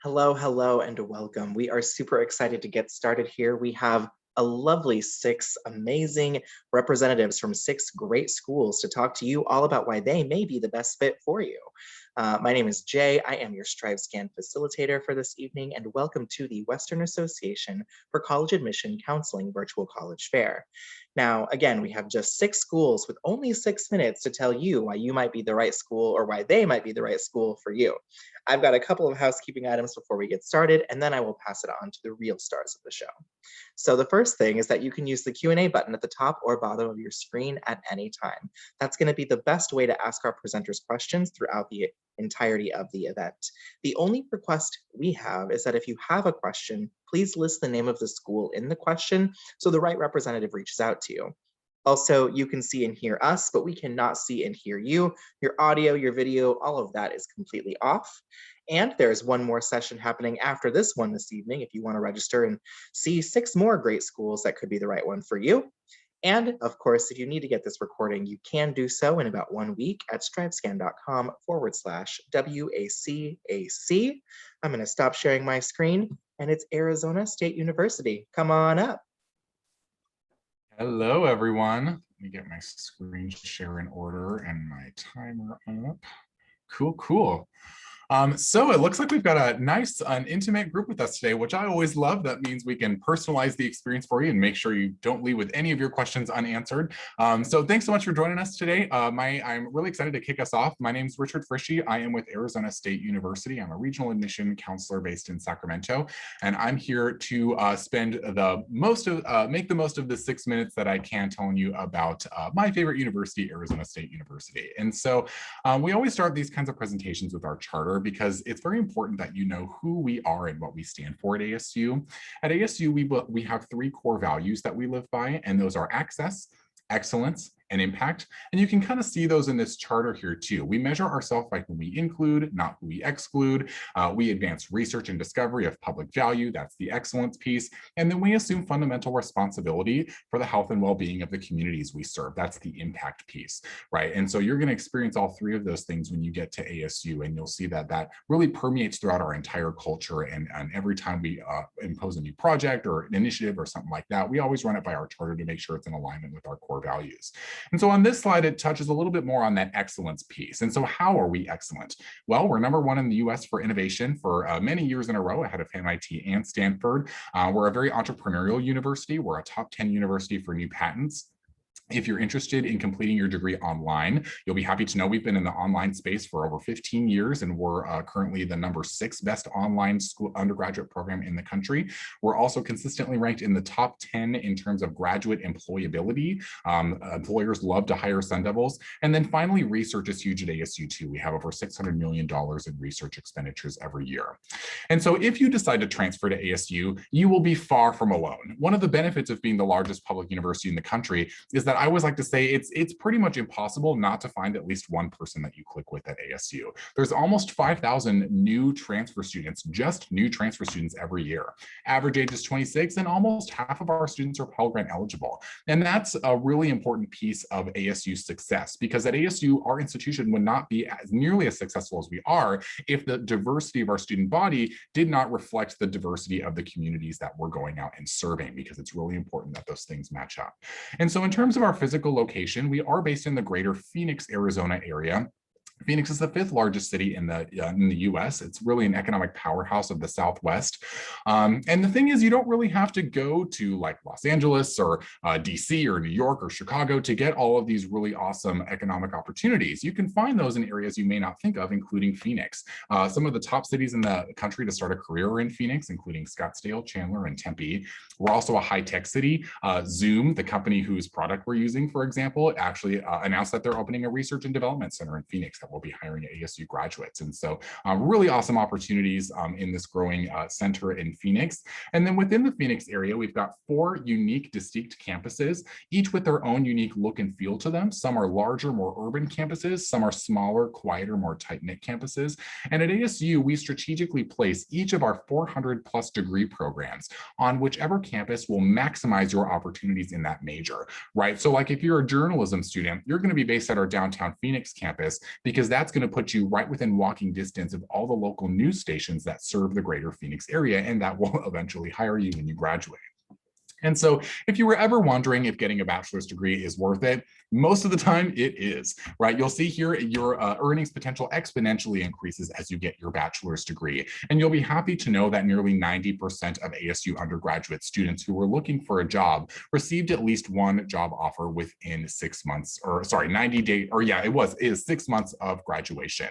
Hello, hello, and welcome. We are super excited to get started here. We have a lovely six amazing representatives from six great schools to talk to you all about why they may be the best fit for you. My name is Jay. I am your StriveScan facilitator for this evening, and welcome to the Western Association for College Admission Counseling Virtual College Fair. Now, again, we have just six schools with only 6 minutes to tell you why you might be the right school or why they might be the right school for you. I've got a couple of housekeeping items before we get started, and then I will pass it on to the real stars of the show. So the first thing is that you can use the Q&A button at the top or bottom of your screen at any time. That's going to be the best way to ask our presenters questions throughout the entirety of the event. The only request we have is that if you have a question, please list the name of the school in the question so the right representative reaches out to you. Also, you can see and hear us, but we cannot see and hear you. Your audio, your video, all of that is completely off. And there's one more session happening after this one this evening if you want to register and see six more great schools that could be the right one for you. And of course, if you need to get this recording, you can do so in about 1 week at strivescan.com/WACAC. I'm going to stop sharing my screen, and it's Arizona State University. Come on up. Hello, everyone. Let me get my screen share in order and my timer up. Cool. So it looks like we've got a nice, intimate group with us today, which I always love. That means we can personalize the experience for you and make sure you don't leave with any of your questions unanswered. So thanks so much for joining us today. I'm really excited to kick us off. My name is Richard Frischie. I am with Arizona State University. I'm a regional admission counselor based in Sacramento, and I'm here to make the most of the 6 minutes that I can telling you about my favorite university, Arizona State University. And so we always start these kinds of presentations with our charter, because it's very important that you know who we are and what we stand for at ASU. At ASU, we have three core values that we live by, and those are access, excellence, and impact. And you can kind of see those in this charter here too. We measure ourselves by who we include, not who we exclude. We advance research and discovery of public value. That's the excellence piece. And then we assume fundamental responsibility for the health and well-being of the communities we serve. That's the impact piece, right? And so you're going to experience all three of those things when you get to ASU, and you'll see that that really permeates throughout our entire culture. And every time we impose a new project or an initiative or something like that, we always run it by our charter to make sure it's in alignment with our core values. And so on this slide, it touches a little bit more on that excellence piece. And so how are we excellent? Well, we're #1 in the US for innovation for many years in a row, ahead of MIT and Stanford. We're a very entrepreneurial university. We're a top 10 university for new patents. If you're interested in completing your degree online, you'll be happy to know we've been in the online space for over 15 years, and we're currently the #6 best online school undergraduate program in the country. We're also consistently ranked in the top 10 in terms of graduate employability. Employers love to hire Sun Devils. And then finally, research is huge at ASU too. We have over $600 million in research expenditures every year. And so if you decide to transfer to ASU, you will be far from alone. One of the benefits of being the largest public university in the country is that I always like to say it's pretty much impossible not to find at least one person that you click with at ASU. There's almost 5,000 new transfer students, just new transfer students every year. Average age is 26, and almost half of our students are Pell Grant eligible. And that's a really important piece of ASU's success, because at ASU, our institution would not be nearly as successful as we are if the diversity of our student body did not reflect the diversity of the communities that we're going out and serving, because it's really important that those things match up. And so in terms of our physical location, we are based in the greater Phoenix, Arizona area. Phoenix is the 5th largest city in the US. It's really an economic powerhouse of the Southwest. And the thing is, you don't really have to go to like Los Angeles or DC or New York or Chicago to get all of these really awesome economic opportunities. You can find those in areas you may not think of, including Phoenix. Some of the top cities in the country to start a career are in Phoenix, including Scottsdale, Chandler, and Tempe. We're also a high-tech city. Zoom, the company whose product we're using, for example, actually announced that they're opening a research and development center in Phoenix that will be hiring ASU graduates. And so really awesome opportunities in this growing center in Phoenix. And then within the Phoenix area, we've got 4 unique, distinct campuses, each with their own unique look and feel to them. Some are larger, more urban campuses. Some are smaller, quieter, more tight-knit campuses. And at ASU, we strategically place each of our 400+ degree programs on whichever campus will maximize your opportunities in that major, right? So like if you're a journalism student, you're going to be based at our downtown Phoenix campus because because that's going to put you right within walking distance of all the local news stations that serve the greater Phoenix area, and that will eventually hire you when you graduate. And so if you were ever wondering if getting a bachelor's degree is worth it, most of the time it is, right? You'll see here your earnings potential exponentially increases as you get your bachelor's degree. And you'll be happy to know that nearly 90% of ASU undergraduate students who were looking for a job received at least one job offer within 6 months, or sorry, 90 days, or yeah, it is 6 months of graduation.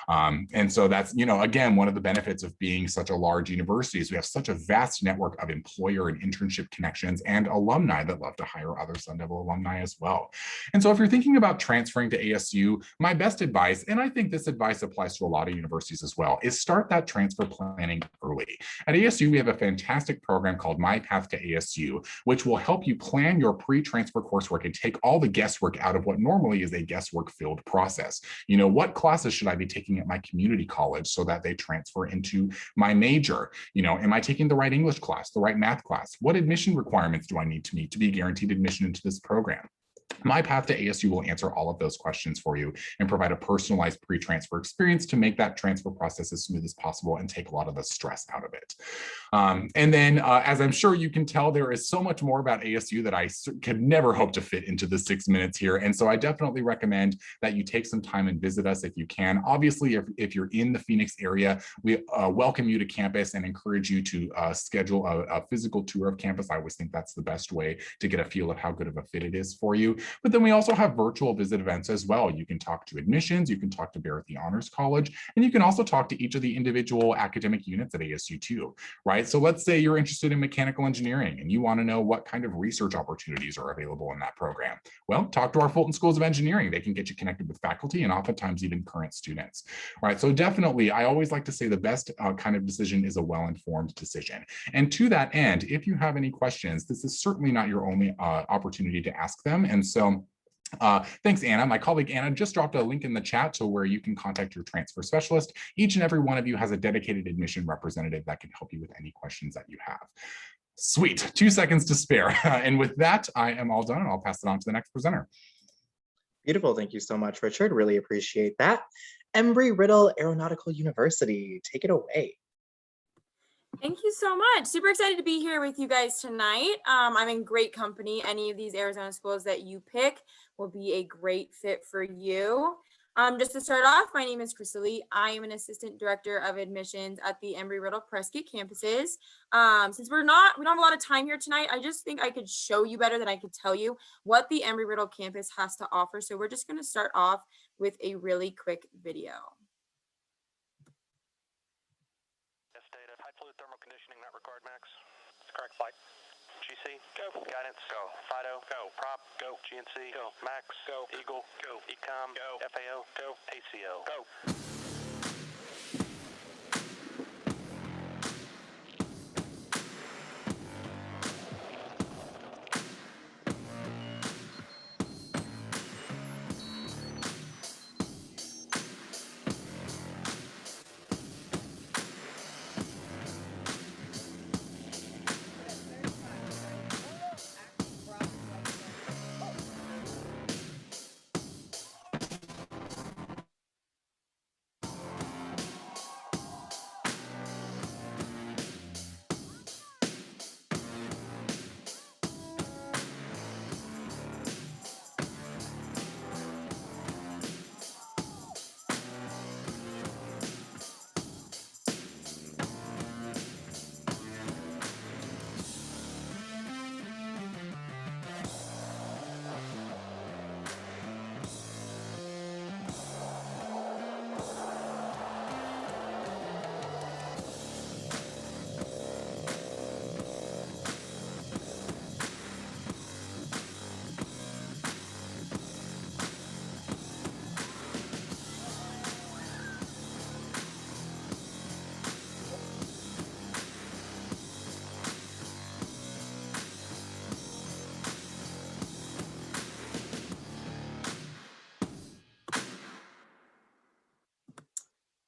And so that's, again, one of the benefits of being such a large university is we have such a vast network of employer and internship connections and alumni that love to hire other Sun Devil alumni as well. And so if you're thinking about transferring to ASU, my best advice, and I think this advice applies to a lot of universities as well, is start that transfer planning early. At ASU, we have a fantastic program called My Path to ASU, which will help you plan your pre-transfer coursework and take all the guesswork out of what normally is a guesswork-filled process. What classes should I be taking at my community college so that they transfer into my major? Am I taking the right English class, the right math class? What admission requirements do I need to meet to be guaranteed admission into this program? My Path to ASU will answer all of those questions for you and provide a personalized pre-transfer experience to make that transfer process as smooth as possible and take a lot of the stress out of it. And then, as I'm sure you can tell, there is so much more about ASU that I could never hope to fit into the 6 minutes here. And so I definitely recommend that you take some time and visit us if you can. Obviously, if you're in the Phoenix area, we welcome you to campus and encourage you to schedule a physical tour of campus. I always think that's the best way to get a feel of how good of a fit it is for you. But then we also have virtual visit events as well. You can talk to admissions, you can talk to Barrett the Honors College, and you can also talk to each of the individual academic units at ASU too, right? So let's say you're interested in mechanical engineering and you want to know what kind of research opportunities are available in that program. Well, talk to our Fulton Schools of Engineering. They can get you connected with faculty and oftentimes even current students, right? So definitely, I always like to say the best kind of decision is a well-informed decision. And to that end, if you have any questions, this is certainly not your only opportunity to ask them. And so thanks, Anna. My colleague Anna just dropped a link in the chat to where you can contact your transfer specialist. Each and every one of you has a dedicated admission representative that can help you with any questions that you have. Sweet, 2 seconds to spare. And with that, I am all done and I'll pass it on to the next presenter. Beautiful. Thank you so much, Richard. Really appreciate that. Embry-Riddle Aeronautical University, take it away. Thank you so much. Super excited to be here with you guys tonight. I'm in great company. Any of these Arizona schools that you pick will be a great fit for you. Just to start off, my name is Crystal. I am an assistant director of admissions at the Embry-Riddle Prescott campuses. Since we don't have a lot of time here tonight, I just think I could show you better than I could tell you what the Embry-Riddle campus has to offer. So we're just going to start off with a really quick video. Thermal conditioning not required, Max. That's correct, flight. GC, go. Guidance, go. FIDO, go. Prop, go. GNC, go. Max, go. Eagle, go. ECOM, go. FAO, go. ACO, go.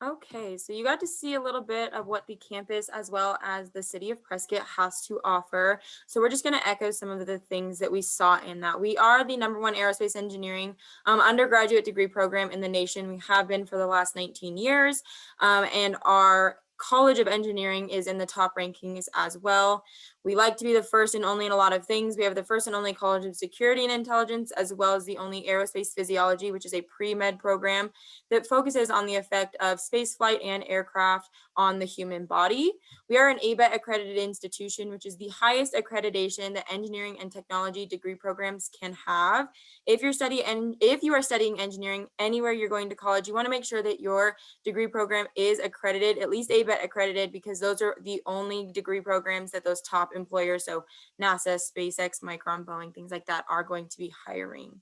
Okay, so you got to see a little bit of what the campus as well as the city of Prescott has to offer. So we're just going to echo some of the things that we saw in that. We are the #1 aerospace engineering undergraduate degree program in the nation. We have been for the last 19 years, and our College of Engineering is in the top rankings as well. We like to be the first and only in a lot of things. We have the first and only College of Security and Intelligence, as well as the only Aerospace Physiology, which is a pre-med program that focuses on the effect of space flight and aircraft on the human body. We are an ABET accredited institution, which is the highest accreditation that engineering and technology degree programs can have. If you are studying engineering anywhere you're going to college, you want to make sure that your degree program is accredited, at least ABET accredited, because those are the only degree programs that those top employers, so NASA, SpaceX, Micron, Boeing, things like that, are going to be hiring.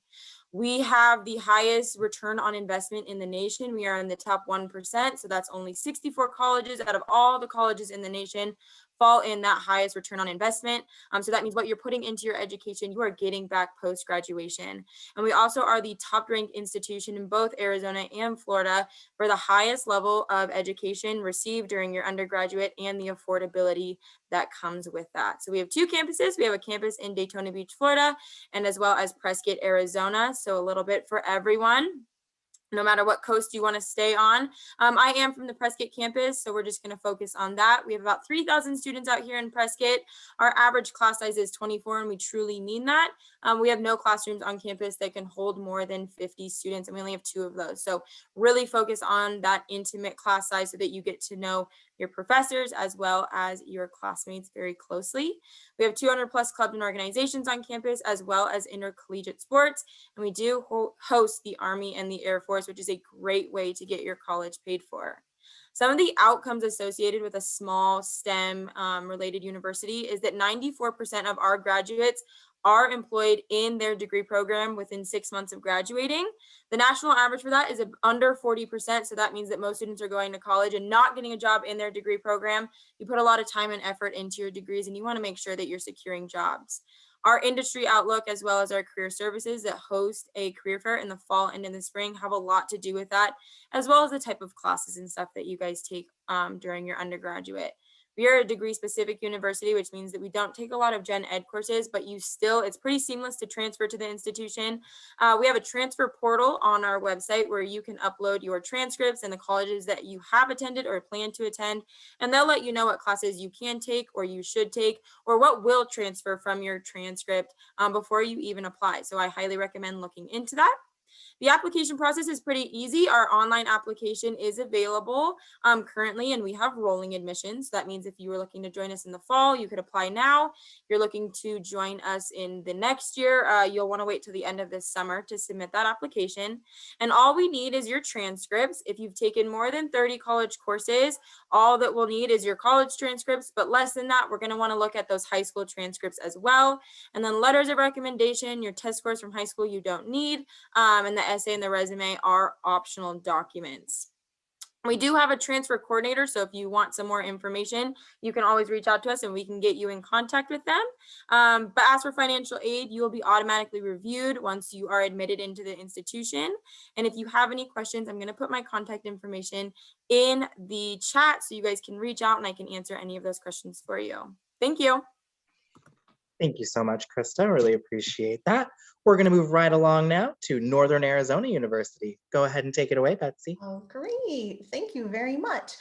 We have the highest return on investment in the nation. We are in the top 1%. So that's only 64 colleges out of all the colleges in the nation fall in that highest return on investment. So that means what you're putting into your education, you are getting back post-graduation. And we also are the top ranked institution in both Arizona and Florida for the highest level of education received during your undergraduate and the affordability that comes with that. So we have 2 campuses. We have a campus in Daytona Beach, Florida, and as well as Prescott, Arizona. So a little bit for everyone, no matter what coast you want to stay on. I am from the Prescott campus, so we're just going to focus on that. We have about 3,000 students out here in Prescott. Our average class size is 24, and we truly mean that. We have no classrooms on campus that can hold more than 50 students, and we only have 2 of those. So really focus on that intimate class size so that you get to know your professors as well as your classmates very closely. We have 200 plus clubs and organizations on campus, as well as intercollegiate sports. And we do host the Army and the Air Force, which is a great way to get your college paid for. Some of the outcomes associated with a small STEM related university is that 94% of our graduates are employed in their degree program within 6 months of graduating. The national average for that is under 40%. So that means that most students are going to college and not getting a job in their degree program. You put a lot of time and effort into your degrees, and you want to make sure that you're securing jobs. Our industry outlook, as well as our career services that host a career fair in the fall and in the spring, have a lot to do with that, as well as the type of classes and stuff that you guys take during your undergraduate. We are a degree specific university, which means that we don't take a lot of gen ed courses, but it's pretty seamless to transfer to the institution. We have a transfer portal on our website where you can upload your transcripts and the colleges that you have attended or plan to attend, and they'll let you know what classes you can take or you should take, or what will transfer from your transcript before you even apply. So I highly recommend looking into that. The application process is pretty easy. Our online application is available currently, and we have rolling admissions. That means if you were looking to join us in the fall, you could apply now. If you're looking to join us in the next year, you'll want to wait till the end of this summer to submit that application. And all we need is your transcripts. If you've taken more than 30 college courses, all that we'll need is your college transcripts, but less than that, we're going to want to look at those high school transcripts as well. And then letters of recommendation, your test scores from high school you don't need, and the essay and the resume are optional documents. We do have a transfer coordinator, so if you want some more information, you can always reach out to us and we can get you in contact with them. But as for financial aid, you will be automatically reviewed once you are admitted into the institution. And if you have any questions, I'm going to put my contact information in the chat so you guys can reach out and I can answer any of those questions for you. Thank you. Thank you so much, Krista. Really appreciate that. We're going to move right along now to Northern Arizona University. Go ahead and take it away, Betsy. Oh, great. Thank you very much.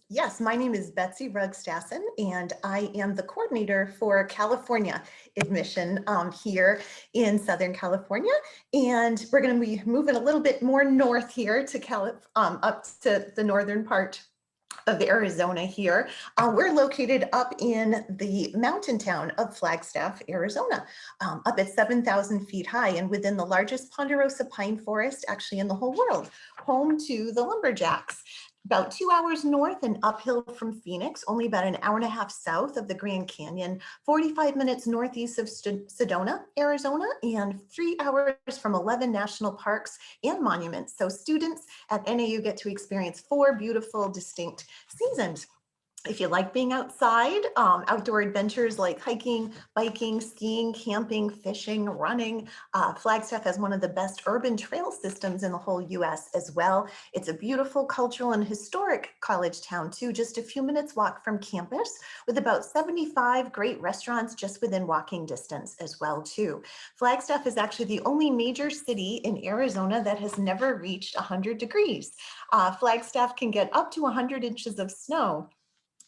Yes, my name is Betsy Rugstassen, and I am the coordinator for California admission here in Southern California. And we're going to be moving a little bit more north here to up to the northern part of Arizona here. We're located up in the mountain town of Flagstaff, Arizona, up at 7,000 feet high and within the largest ponderosa pine forest actually in the whole world, home to the lumberjacks. About 2 hours north and uphill from Phoenix, only about an hour and a half south of the Grand Canyon, 45 minutes northeast of Sedona, Arizona, and 3 hours from 11 national parks and monuments. So students at NAU get to experience 4 beautiful, distinct seasons. If you like being outside, outdoor adventures like hiking, biking, skiing, camping, fishing, running, Flagstaff has one of the best urban trail systems in the whole US as well. It's a beautiful cultural and historic college town too, just a few minutes walk from campus, with about 75 great restaurants just within walking distance as well too. Flagstaff is actually the only major city in Arizona that has never reached 100 degrees. Flagstaff can get up to 100 inches of snow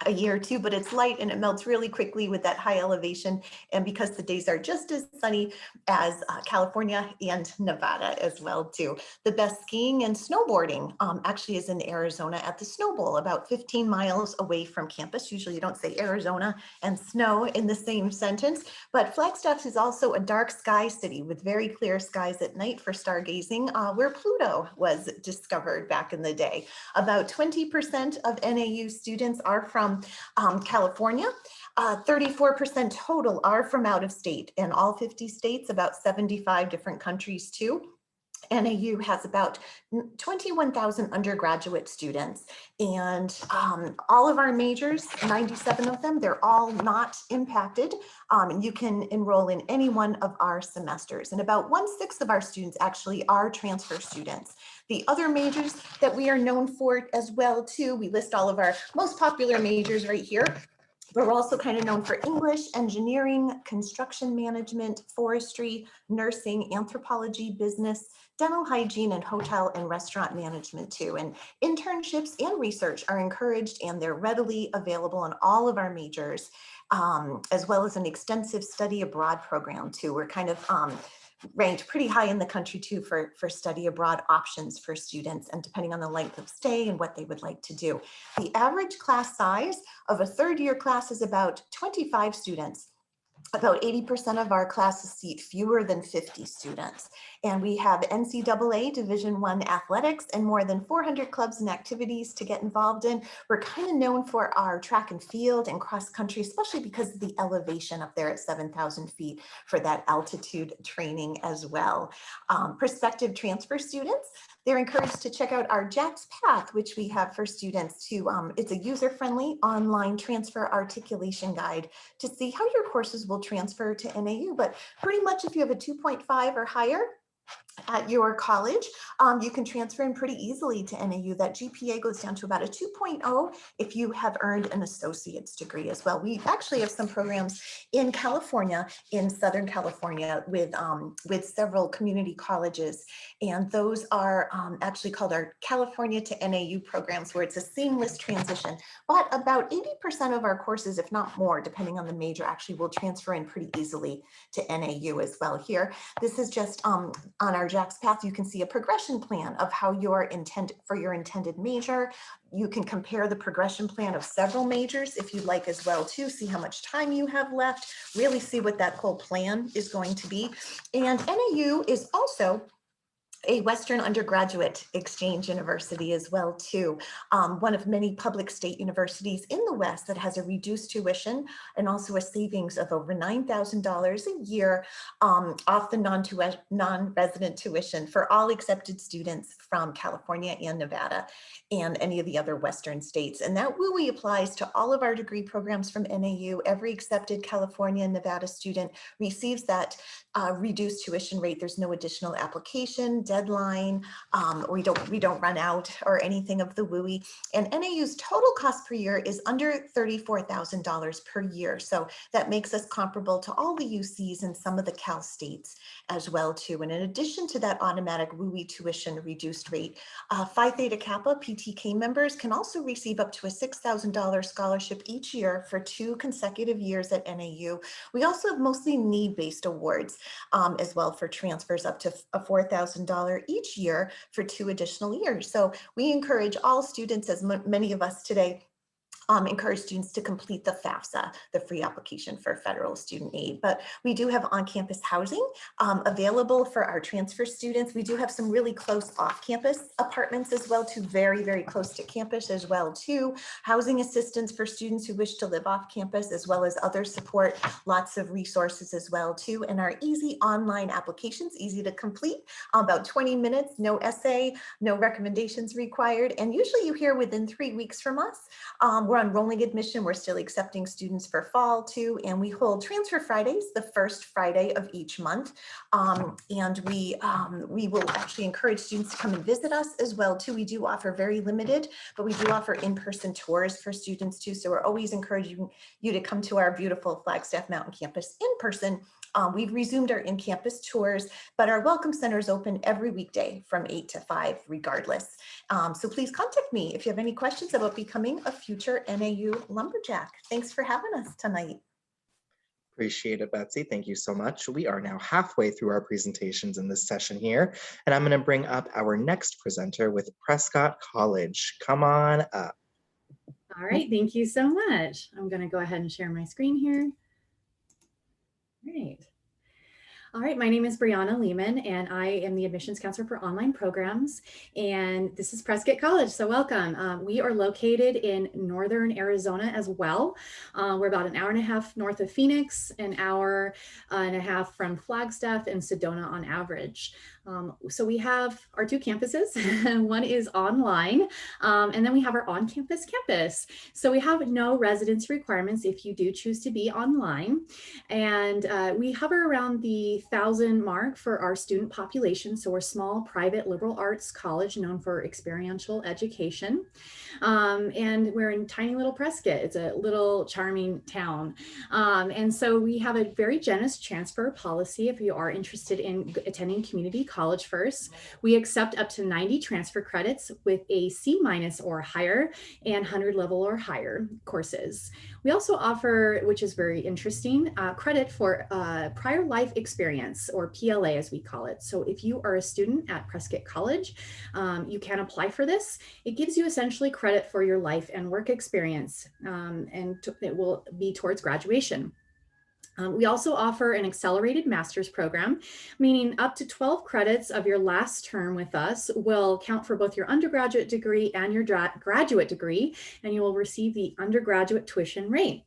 a year or two, but it's light and it melts really quickly with that high elevation. And because the days are just as sunny as California and Nevada as well too. The best skiing and snowboarding actually is in Arizona at the Snow Bowl, about 15 miles away from campus. Usually you don't say Arizona and snow in the same sentence, but Flagstaff is also a dark sky city with very clear skies at night for stargazing, where Pluto was discovered back in the day. About 20% of NAU students are from California. 34% total are from out of state, in all 50 states, about 75 different countries too. NAU has about 21,000 undergraduate students, and all of our majors, 97 of them, they're all not impacted. And you can enroll in any one of our semesters. And about 1/6 of our students actually are transfer students. The other majors that we are known for as well too, we list all of our most popular majors right here. But we're also kind of known for English, engineering, construction management, forestry, nursing, anthropology, business, dental hygiene, and hotel and restaurant management too. And internships and research are encouraged, and they're readily available in all of our majors, as well as an extensive study abroad program too. We're kind of ranked pretty high in the country too for study abroad options for students, and depending on the length of stay and what they would like to do. The average class size of a third-year class is about 25 students. About 80% of our classes seat fewer than 50 students. And we have NCAA Division I athletics and more than 400 clubs and activities to get involved in. We're kind of known for our track and field and cross country, especially because of the elevation up there at 7,000 feet for that altitude training as well. Prospective transfer students, they're encouraged to check out our JAX Path, which we have for students to, it's a user-friendly online transfer articulation guide to see how your courses will transfer to NAU. But pretty much if you have a 2.5 or higher at your college, you can transfer in pretty easily to NAU. That GPA goes down to about a 2.0 if you have earned an associate's degree as well. We actually have some programs in California, in Southern California, with several community colleges, and those are actually called our California to NAU programs, where it's a seamless transition. But about 80% of our courses, if not more, depending on the major, actually will transfer in pretty easily to NAU as well. Here, this is just on our JAX Path, you can see a progression plan of how your intended major. You can compare the progression plan of several majors if you'd like as well too, see how much time you have left, really see what that whole plan is going to be. And NAU is also a Western undergraduate exchange university as well too. One of many public state universities in the West that has a reduced tuition and also a savings of over $9,000 a year off the non-resident tuition for all accepted students from California and Nevada and any of the other Western states. And that WUI applies to all of our degree programs from NAU. Every accepted California and Nevada student receives that reduced tuition rate. There's no additional application deadline. We don't run out or anything of the WUI. And NAU's total cost per year is under $34,000 per year. So that makes us comparable to all the UCs and some of the Cal states as well too. And in addition to that automatic WUI tuition reduced rate, Phi Theta Kappa PTK members can also receive up to a $6,000 scholarship each year for 2 consecutive years at NAU. We also have mostly need-based awards as well for transfers up to a $4,000 each year for 2 additional years. So we encourage all students, as many of us today, encourage students to complete the FAFSA, the free application for federal student aid. But we do have on-campus housing available for our transfer students. We do have some really close off-campus apartments as well too, very, very close to campus as well too. Housing assistance for students who wish to live off campus, as well as other support, lots of resources as well too. And our easy online applications, easy to complete, about 20 minutes, no essay, no recommendations required. And usually you hear within 3 weeks from us. We're on rolling admission. We're still accepting students for fall too. And we hold Transfer Fridays the first Friday of each month. And we will actually encourage students to come and visit us as well too. We do offer very limited, but we do offer in-person tours for students too. So we're always encouraging you to come to our beautiful Flagstaff Mountain campus in person. We've resumed our in-campus tours, but our Welcome Center is open every weekday from 8 to 5 regardless. So please contact me if you have any questions about becoming a future NAU Lumberjack. Thanks for having us tonight. Appreciate it, Betsy. Thank you so much. We are now halfway through our presentations in this session here, and I'm going to bring up our next presenter with Prescott College. Come on up. All right, thank you so much. I'm going to go ahead and share my screen here. Great. All right, my name is Brianna Lehman, and I am the admissions counselor for online programs. And this is Prescott College, so welcome. We are located in northern Arizona as well. We're about an hour and a half north of Phoenix, an hour and a half from Flagstaff and Sedona on average. So we have our two campuses. One is online, and then we have our on-campus campus. So we have no residence requirements if you do choose to be online. And we hover around the 1,000 mark for our student population. So we're a small, private, liberal arts college known for experiential education. And we're in tiny little Prescott. It's a little charming town. And so we have a very generous transfer policy if you are interested in attending community college first. We accept up to 90 transfer credits with a C- or higher and 100 level or higher courses. We also offer, which is very interesting, credit for prior life experience, or PLA as we call it. So if you are a student at Prescott College, you can apply for this. It gives you essentially credit for your life and work experience, and it will be towards graduation. We also offer an accelerated master's program, meaning up to 12 credits of your last term with us will count for both your undergraduate degree and your graduate degree, and you will receive the undergraduate tuition rate.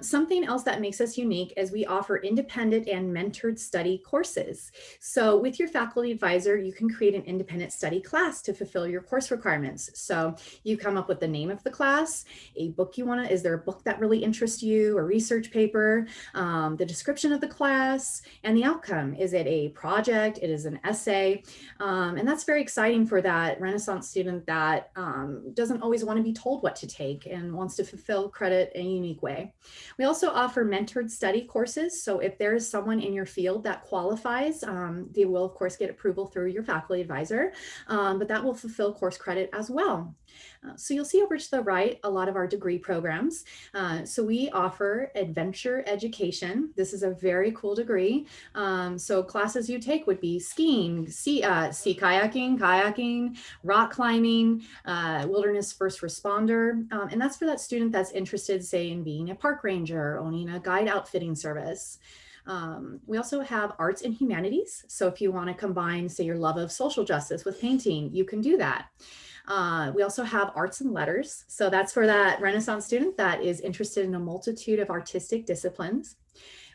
Something else that makes us unique is we offer independent and mentored study courses. So with your faculty advisor, you can create an independent study class to fulfill your course requirements. So you come up with the name of the class, a book you want to, is there a book that really interests you, a research paper, the description of the class, and the outcome. Is it a project? It is an essay. And that's very exciting for that Renaissance student that doesn't always want to be told what to take and wants to fulfill credit in a unique way. We also offer mentored study courses. So if there is someone in your field that qualifies, they will of course get approval through your faculty advisor, but that will fulfill course credit as well. So you'll see over to the right a lot of our degree programs. So we offer adventure education. This is a very cool degree. So classes you take would be skiing, sea kayaking, rock climbing, wilderness first responder. And that's for that student that's interested, say, in being a park ranger, owning a guide outfitting service. We also have arts and humanities. So if you want to combine, say, your love of social justice with painting, you can do that. We also have arts and letters. So that's for that Renaissance student that is interested in a multitude of artistic disciplines.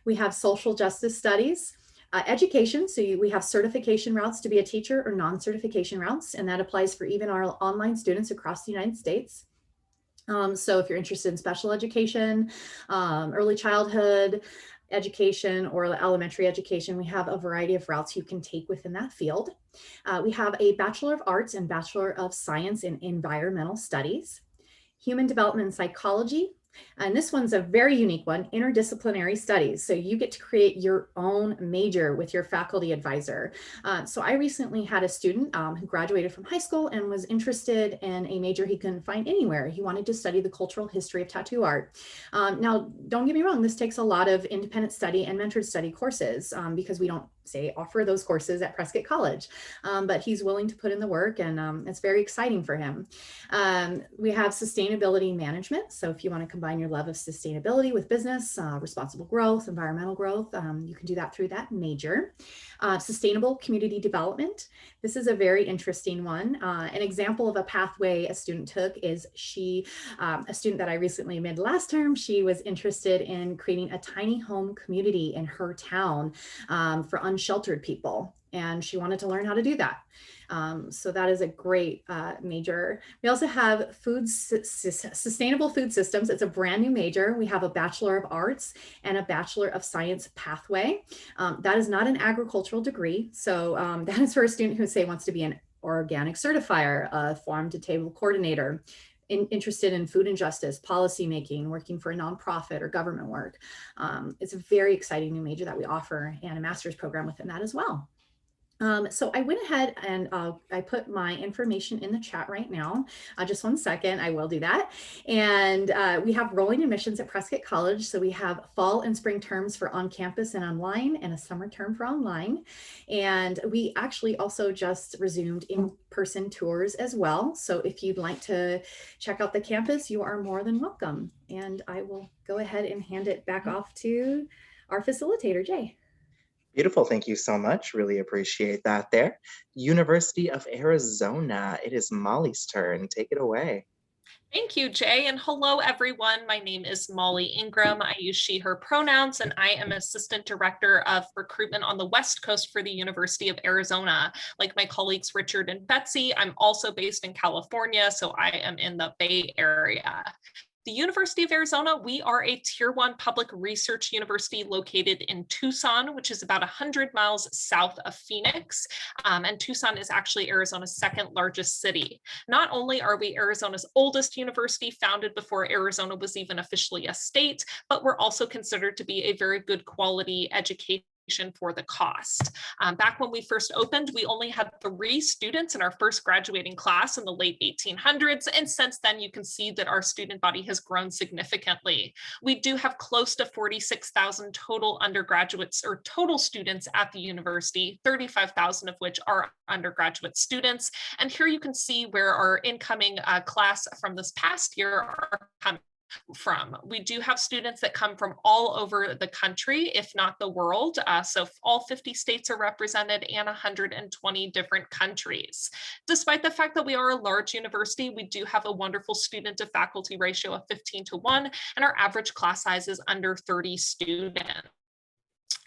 We have social justice studies, education. So we have certification routes to be a teacher or non-certification routes, and that applies for even our online students across the United States. So if you're interested in special education, early childhood education, or elementary education, we have a variety of routes you can take within that field. We have a Bachelor of Arts and Bachelor of Science in Environmental Studies, Human Development and Psychology. And this one's a very unique one, interdisciplinary studies. So you get to create your own major with your faculty advisor. So I recently had a student who graduated from high school and was interested in a major he couldn't find anywhere. He wanted to study the cultural history of tattoo art. Now, don't get me wrong, this takes a lot of independent study and mentored study courses because we don't, say, offer those courses at Prescott College, but he's willing to put in the work, and it's very exciting for him. We have sustainability management. So if you want to combine your love of sustainability with business, responsible growth, environmental growth, you can do that through that major. Sustainable community development. This is a very interesting one. An example of a pathway a student took is a student that I recently made last term, she was interested in creating a tiny home community in her town for unsheltered people. and she wanted to learn how to do that. So that is a great major. We also have sustainable food systems. It's a brand new major. We have a Bachelor of Arts and a Bachelor of Science pathway. That is not an agricultural degree. So that is for a student who say wants to be an organic certifier, a farm to table coordinator, interested in food injustice, policy making, working for a nonprofit or government work. It's a very exciting new major that we offer, and a master's program within that as well. So I went ahead and I put my information in the chat right now. Just 1 second, I will do that. And we have rolling admissions at Prescott College. So we have fall and spring terms for on campus and online, and a summer term for online. And we actually also just resumed in-person tours as well. So if you'd like to check out the campus, you are more than welcome. And I will go ahead and hand it back off to our facilitator, Jay. Beautiful. Thank you so much. Really appreciate that there. University of Arizona. It is Molly's turn. Take it away. Thank you, Jay, and hello, everyone. My name is Molly Ingram. I use she, her pronouns, and I am Assistant Director of Recruitment on the West Coast for the University of Arizona. Like my colleagues Richard and Betsy, I'm also based in California, so I am in the Bay Area. The University of Arizona, we are a Tier 1 public research university located in Tucson, which is about 100 miles south of Phoenix. And Tucson is actually Arizona's second largest city. Not only are we Arizona's oldest university, founded before Arizona was even officially a state, but we're also considered to be a very good quality education for the cost. Back when we first opened, we only had 3 students in our first graduating class in the late 1800s. And since then, you can see that our student body has grown significantly. We do have close to 46,000 total undergraduates or total students at the university, 35,000 of which are undergraduate students. And here you can see where our incoming class from this past year are coming from. We do have students that come from all over the country, if not the world. So all 50 states are represented and 120 different countries. Despite the fact that we are a large university, we do have a wonderful student to faculty ratio of 15:1, and our average class size is under 30 students.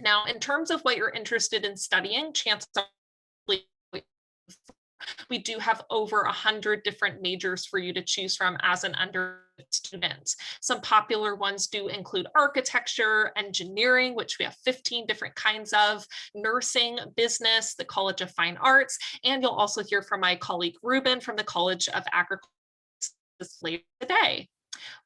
Now, in terms of what you're interested in studying, chances are we do have over 100 different majors for you to choose from as an undergraduate student. Some popular ones do include architecture, engineering, which we have 15 different kinds of, nursing, business, the College of Fine Arts, and you'll also hear from my colleague Ruben from the College of Agriculture later today.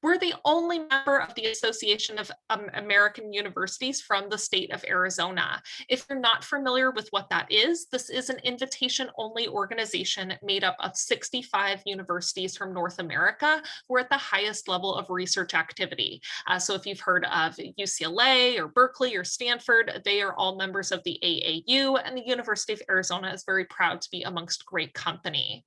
We're the only member of the Association of American Universities from the state of Arizona. If you're not familiar with what that is, this is an invitation-only organization made up of 65 universities from North America. We're at the highest level of research activity. So if you've heard of UCLA or Berkeley or Stanford, they are all members of the AAU, and the University of Arizona is very proud to be amongst great company.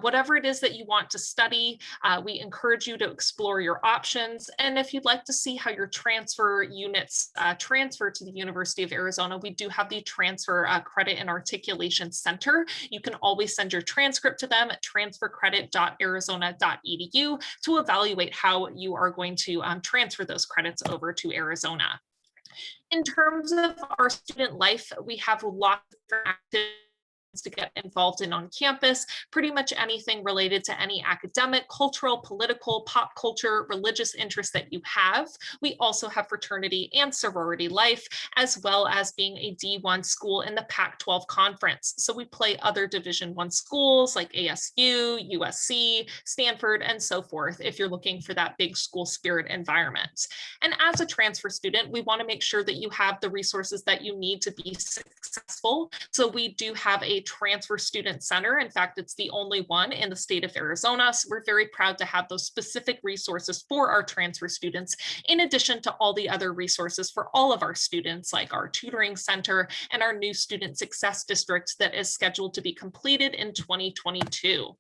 Whatever it is that you want to study, we encourage you to explore your options. And if you'd like to see how your transfer units transfer to the University of Arizona, we do have the Transfer Credit and Articulation Center. You can always send your transcript to them at transfercredit.arizona.edu to evaluate how you are going to transfer those credits over to Arizona. In terms of our student life, we have lots of different activities to get involved in on campus, pretty much anything related to any academic, cultural, political, pop culture, religious interests that you have. We also have fraternity and sorority life, as well as being a D1 school in the Pac-12 conference. So we play other Division I schools like ASU, USC, Stanford, and so forth, if you're looking for that big school spirit environment. And as a transfer student, we want to make sure that you have the resources that you need to be successful. So we do have a transfer student center. In fact, it's the only one in the state of Arizona. So we're very proud to have those specific resources for our transfer students, in addition to all the other resources for all of our students, like our tutoring center and our new student success district that is scheduled to be completed in 2022.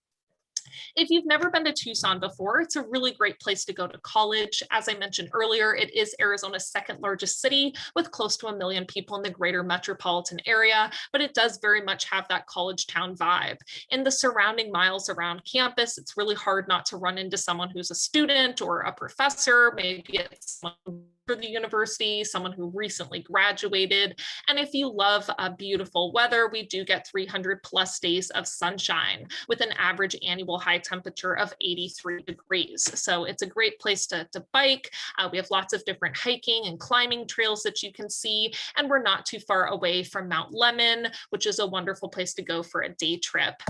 If you've never been to Tucson before, it's a really great place to go to college. As I mentioned earlier, it is Arizona's second largest city with close to 1 million people in the greater metropolitan area, but it does very much have that college town vibe. In the surrounding miles around campus, it's really hard not to run into someone who's a student or a professor, maybe it's someone for the university, someone who recently graduated. And if you love beautiful weather, we do get 300 plus days of sunshine with an average annual high temperature of 83 degrees. So it's a great place to bike. We have lots of different hiking and climbing trails that you can see. And we're not too far away from Mount Lemon, which is a wonderful place to go for a day trip.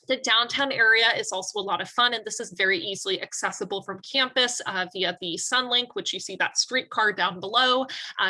The downtown area is also a lot of fun, and this is very easily accessible from campus via the Sunlink, which you see that streetcar down below.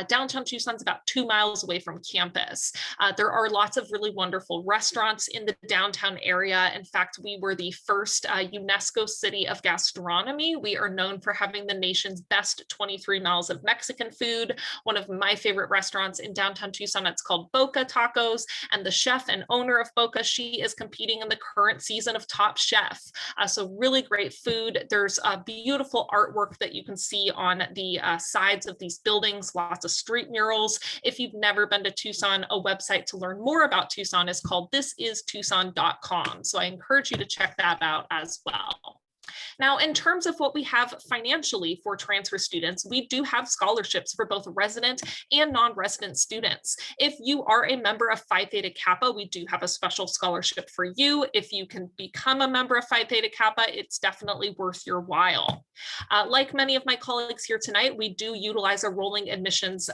Downtown Tucson's about 2 miles away from campus. There are lots of really wonderful restaurants in the downtown area. In fact, we were the first UNESCO City of Gastronomy. We are known for having the nation's best 23 miles of Mexican food. One of my favorite restaurants in downtown Tucson, it's called Boca Tacos, and the chef and owner of Boca, she is competing in the current season of Top Chef. So really great food. There's beautiful artwork that you can see on the sides of these buildings, lots of street murals. If you've never been to Tucson, a website to learn more about Tucson is called thisistucson.com. So I encourage you to check that out as well. Now, in terms of what we have financially for transfer students, we do have scholarships for both resident and non-resident students. If you are a member of Phi Theta Kappa, we do have a special scholarship for you. If you can become a member of Phi Theta Kappa, it's definitely worth your while. Like many of my colleagues here tonight, we do utilize a rolling admissions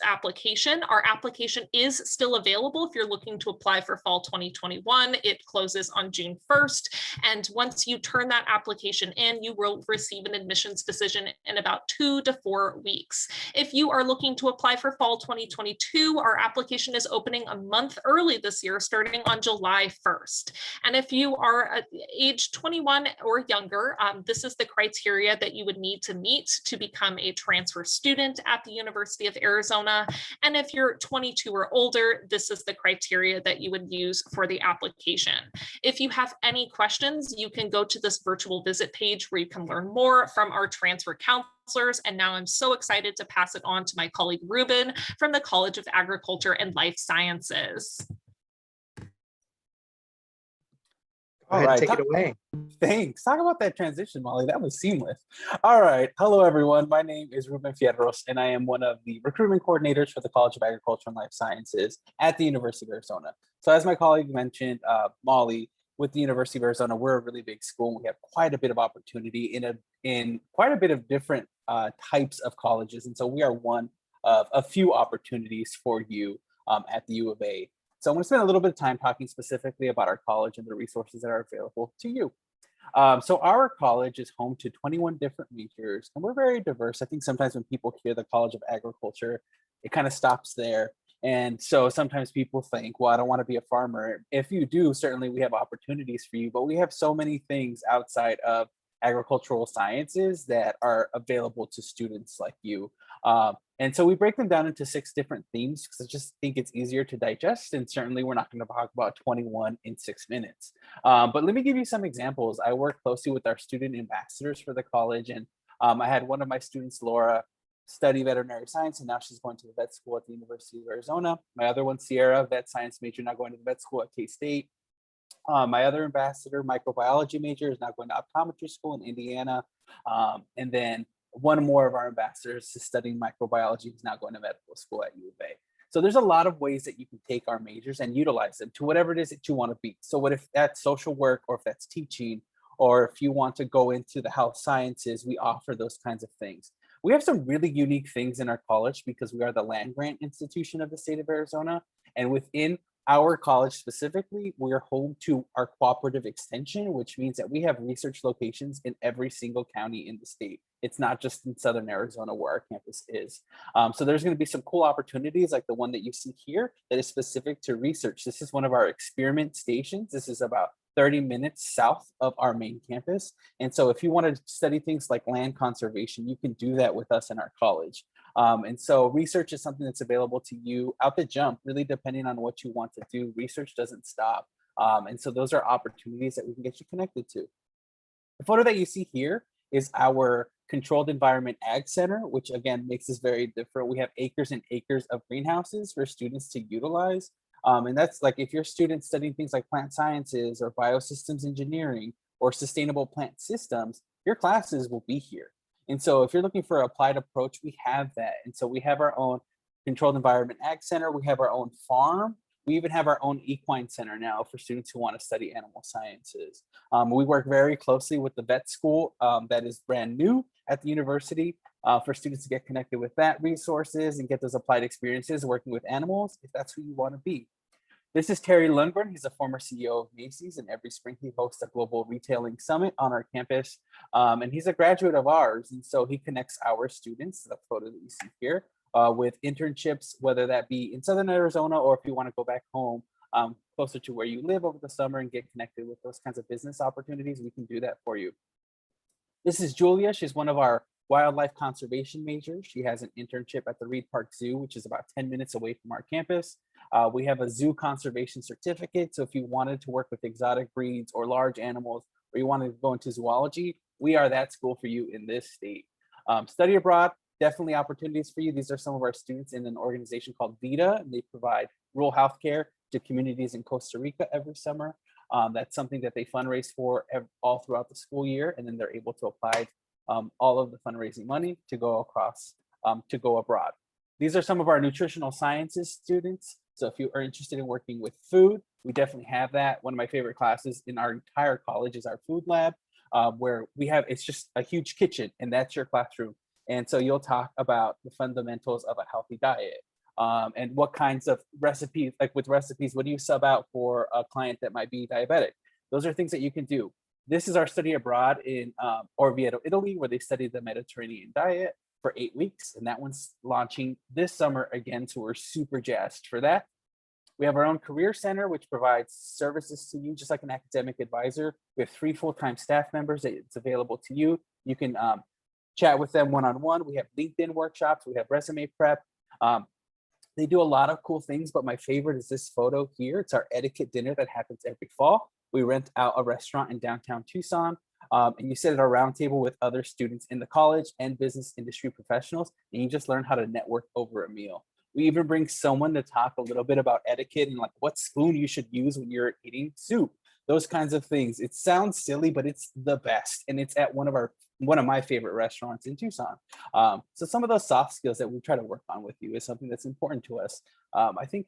application. Our application is still available if you're looking to apply for fall 2021. It closes on June 1st. And once you turn that application in, you will receive an admissions decision in about 2 to 4 weeks. If you are looking to apply for fall 2022, our application is opening a month early this year, starting on July 1st. And if you are age 21 or younger, this is the criteria that you would need to meet to become a transfer student at the University of Arizona. And if you're 22 or older, this is the criteria that you would use for the application. If you have any questions, you can go to this virtual visit page where you can learn more from our transfer counselors. And now I'm so excited to pass it on to my colleague Ruben from the College of Agriculture and Life Sciences. Go ahead and take it away. Thanks. Talk about that transition, Molly. That was seamless. All right. Hello, everyone. My name is Ruben Fierros, and I am one of the recruitment coordinators for the College of Agriculture and Life Sciences at the University of Arizona. So as my colleague mentioned, Molly, with the University of Arizona, we're a really big school. And we have quite a bit of opportunity in quite a bit of different types of colleges. And so we are one of a few opportunities for you at the U of A. So I'm going to spend a little bit of time talking specifically about our college and the resources that are available to you. So our college is home to 21 different majors, and we're very diverse. I think sometimes when people hear the College of Agriculture, it kind of stops there. And so sometimes people think, well, I don't want to be a farmer. If you do, certainly we have opportunities for you, but we have so many things outside of agricultural sciences that are available to students like you. And so we break them down into 6 different themes because I just think it's easier to digest. And certainly we're not going to talk about 21 in 6 minutes. But let me give you some examples. I work closely with our student ambassadors for the college. And I had one of my students, Laura, study veterinary science, and now she's going to the vet school at the University of Arizona. My other one, Sierra, vet science major, now going to the vet school at K-State. My other ambassador, microbiology major, is now going to optometry school in Indiana. And then one more of our ambassadors is studying microbiology, who's now going to medical school at U of A. So there's a lot of ways that you can take our majors and utilize them to whatever it is that you want to be. So what if that's social work, or if that's teaching, or if you want to go into the health sciences, we offer those kinds of things. We have some really unique things in our college because we are the land grant institution of the state of Arizona. And within our college specifically, we're home to our cooperative extension, which means that we have research locations in every single county in the state. It's not just in Southern Arizona where our campus is. So there's going to be some cool opportunities like the one that you see here that is specific to research. This is one of our experiment stations. This is about 30 minutes south of our main campus. And so if you want to study things like land conservation, you can do that with us in our college. And so research is something that's available to you out the jump, really depending on what you want to do. Research doesn't stop. And so those are opportunities that we can get you connected to. The photo that you see here is our Controlled Environment Ag Center, which again makes us very different. We have acres and acres of greenhouses for students to utilize. And that's like if you're students studying things like plant sciences or biosystems engineering or sustainable plant systems, your classes will be here. And so if you're looking for an applied approach, we have that. And so we have our own controlled environment ag center. We have our own farm. We even have our own equine center now for students who want to study animal sciences. We work very closely with the vet school that is brand new at the university for students to get connected with that resources and get those applied experiences working with animals if that's who you want to be. This is Terry Lundgren. He's a former CEO of Macy's, and every spring he hosts a global retailing summit on our campus. And he's a graduate of ours. And so he connects our students, the photo that you see here, with internships, whether that be in Southern Arizona or if you want to go back home closer to where you live over the summer and get connected with those kinds of business opportunities, we can do that for you. This is Julia. She's one of our wildlife conservation majors. She has an internship at the Reed Park Zoo, which is about 10 minutes away from our campus. We have a zoo conservation certificate. So if you wanted to work with exotic breeds or large animals, or you wanted to go into zoology, we are that school for you in this state. Study abroad, definitely opportunities for you. These are some of our students in an organization called VITA, and they provide rural healthcare to communities in Costa Rica every summer. That's something that they fundraise for all throughout the school year, and then they're able to apply all of the fundraising money to go across, to go abroad. These are some of our nutritional sciences students. So if you are interested in working with food, we definitely have that. One of my favorite classes in our entire college is our food lab, where we have, it's just a huge kitchen, and that's your classroom. And so you'll talk about the fundamentals of a healthy diet and what kinds of recipes, like with recipes, what do you sub out for a client that might be diabetic? Those are things that you can do. This is our study abroad in Orvieto, Italy, where they study the Mediterranean diet for 8 weeks. And that one's launching this summer again. So we're super jazzed for that. We have our own career center, which provides services to you, just like an academic advisor. We have 3 full-time staff members that it's available to you. You can chat with them one-on-one. We have LinkedIn workshops. We have resume prep. They do a lot of cool things, but my favorite is this photo here. It's our etiquette dinner that happens every fall. We rent out a restaurant in downtown Tucson, and you sit at a round table with other students in the college and business industry professionals, and you just learn how to network over a meal. We even bring someone to talk a little bit about etiquette and like what spoon you should use when you're eating soup, those kinds of things. It sounds silly, but it's the best, and it's at one of my favorite restaurants in Tucson. So some of those soft skills that we try to work on with you is something that's important to us. I think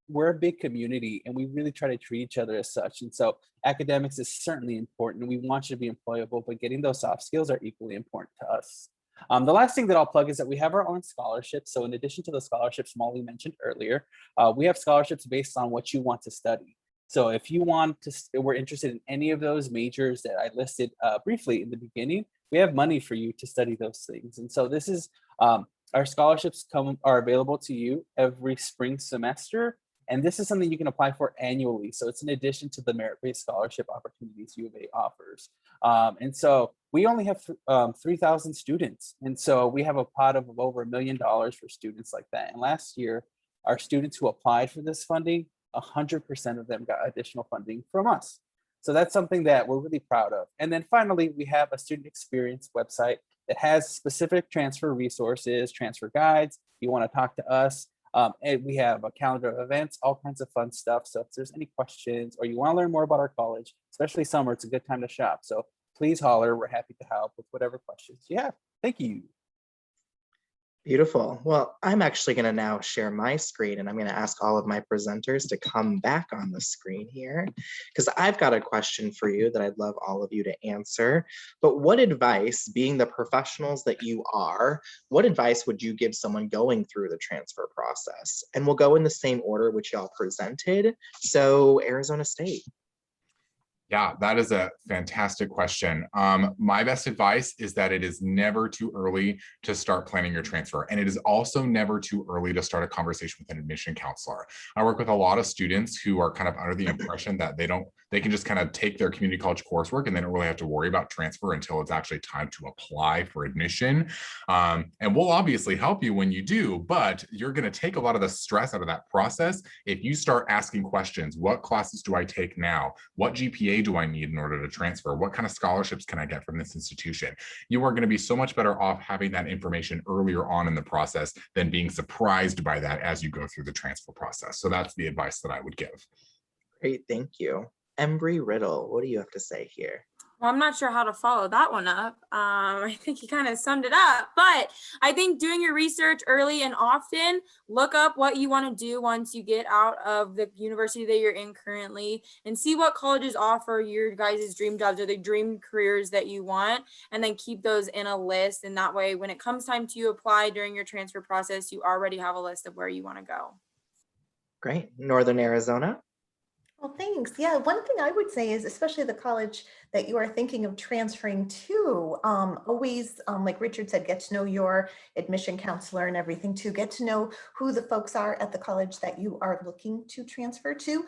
we're a big community, and we really try to treat each other as such. And so academics is certainly important. We want you to be employable, but getting those soft skills are equally important to us. The last thing that I'll plug is that we have our own scholarships. So in addition to the scholarships Molly mentioned earlier, we have scholarships based on what you want to study. So if you we're interested in any of those majors that I listed briefly in the beginning, we have money for you to study those things. And so this is, our scholarships are available to you every spring semester. And this is something you can apply for annually. So it's in addition to the merit-based scholarship opportunities U of A offers. And so we only have 3,000 students. And so we have a pot of over $1 million for students like that. And last year, our students who applied for this funding, 100% of them got additional funding from us. So that's something that we're really proud of. And then finally, we have a student experience website that has specific transfer resources, transfer guides. You want to talk to us. And we have a calendar of events, all kinds of fun stuff. So if there's any questions or you want to learn more about our college, especially summer, it's a good time to shop. So please holler. We're happy to help with whatever questions you have. Thank you. Beautiful. Well, I'm actually going to now share my screen, and I'm going to ask all of my presenters to come back on the screen here, because I've got a question for you that I'd love all of you to answer. But what advice, being the professionals that you are, what advice would you give someone going through the transfer process? And we'll go in the same order which y'all presented. So Arizona State. Yeah, that is a fantastic question. My best advice is that it is never too early to start planning your transfer. And it is also never too early to start a conversation with an admission counselor. I work with a lot of students who are kind of under the impression that they can just kind of take their community college coursework and they don't really have to worry about transfer until it's actually time to apply for admission. And we'll obviously help you when you do, but you're going to take a lot of the stress out of that process if you start asking questions. What classes do I take now? What GPA do I need in order to transfer? What kind of scholarships can I get from this institution? You are going to be so much better off having that information earlier on in the process than being surprised by that as you go through the transfer process. So that's the advice that I would give. Great, thank you. Embry-Riddle, what do you have to say here? Well, I'm not sure how to follow that one up. I think you kind of summed it up, but I think doing your research early and often, look up what you want to do once you get out of the university that you're in currently, and see what colleges offer your guys' dream jobs or the dream careers that you want, and then keep those in a list. And that way, when it comes time to apply during your transfer process, you already have a list of where you want to go. Great. Northern Arizona. Well, thanks. Yeah, one thing I would say is, especially the college that you are thinking of transferring to, always, like Richard said, get to know your admission counselor and everything too. Get to know who the folks are at the college that you are looking to transfer to,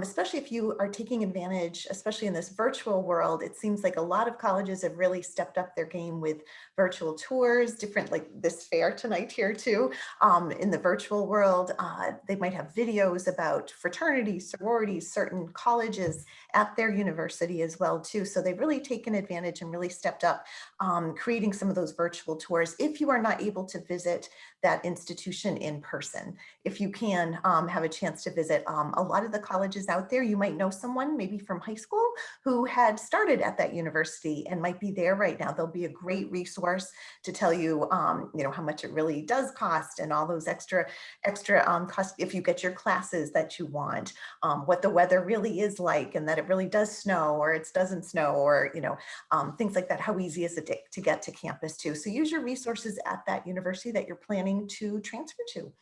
especially if you are taking advantage, especially in this virtual world. It seems like a lot of colleges have really stepped up their game with virtual tours, different, like this fair tonight here too. In the virtual world, they might have videos about fraternities, sororities, certain colleges at their university as well too. So they've really taken advantage and really stepped up, creating some of those virtual tours. If you are not able to visit that institution in person, if you can have a chance to visit a lot of the colleges out there, you might know someone maybe from high school who had started at that university and might be there right now. They'll be a great resource to tell you, you know, how much it really does cost and all those extra costs if you get your classes that you want, what the weather really is like, and that it really does snow or it doesn't snow, or, you know, things like that. How easy is it to get to campus too? So use your resources at that university that you're planning to transfer to.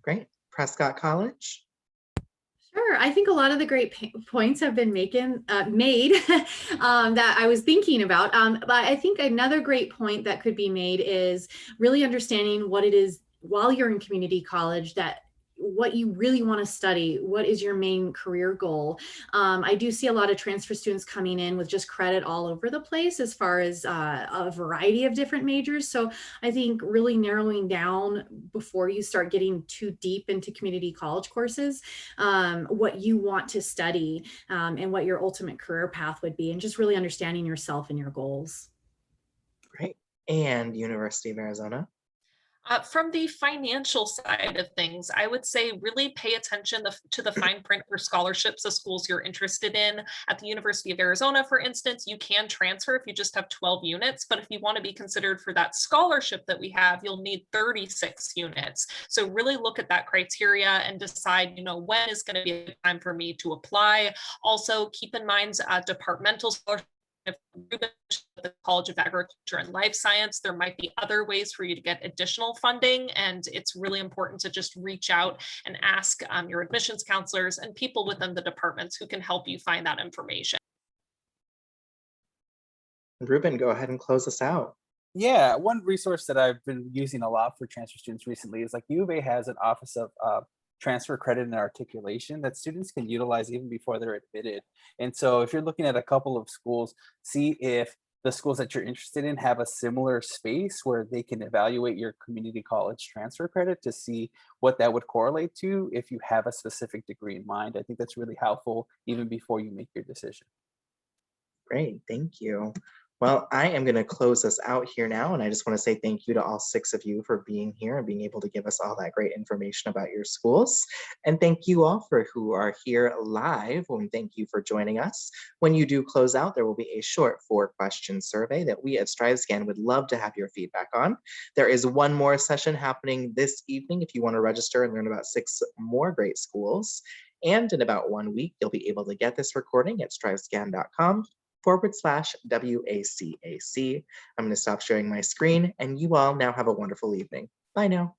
Great. Prescott College. Sure. I think a lot of the great points have been made that I was thinking about. But I think another great point that could be made is really understanding what it is while you're in community college, that what you really want to study, what is your main career goal. I do see a lot of transfer students coming in with just credit all over the place as far as a variety of different majors. So I think really narrowing down before you start getting too deep into community college courses, what you want to study and what your ultimate career path would be, and just really understanding yourself and your goals. Great. And University of Arizona. From the financial side of things, I would say really pay attention to the fine print for scholarships of schools you're interested in. At the University of Arizona, for instance, you can transfer if you just have 12 units, but if you want to be considered for that scholarship that we have, you'll need 36 units. So really look at that criteria and decide, you know, when is going to be a time for me to apply. Also, keep in mind departmental scholarships. If the College of Agriculture and Life Science, there might be other ways for you to get additional funding, and it's really important to just reach out and ask your admissions counselors and people within the departments who can help you find that information. Ruben, go ahead and close us out. Yeah, one resource that I've been using a lot for transfer students recently is like U of A has an office of transfer credit and articulation that students can utilize even before they're admitted. And so if you're looking at a couple of schools, see if the schools that you're interested in have a similar space where they can evaluate your community college transfer credit to see what that would correlate to if you have a specific degree in mind. I think that's really helpful even before you make your decision. Great, thank you. Well, I am going to close us out here now, and I just want to say thank you to all 6 of you for being here and being able to give us all that great information about your schools. And thank you all for who are here live, and thank you for joining us. When you do close out, there will be a short 4-question survey that we at StriveScan would love to have your feedback on. There is one more session happening this evening if you want to register and learn about 6 more great schools. And in about 1 week, you'll be able to get this recording at strivescan.com/WACAC. I'm going to stop sharing my screen, and you all now have a wonderful evening. Bye now.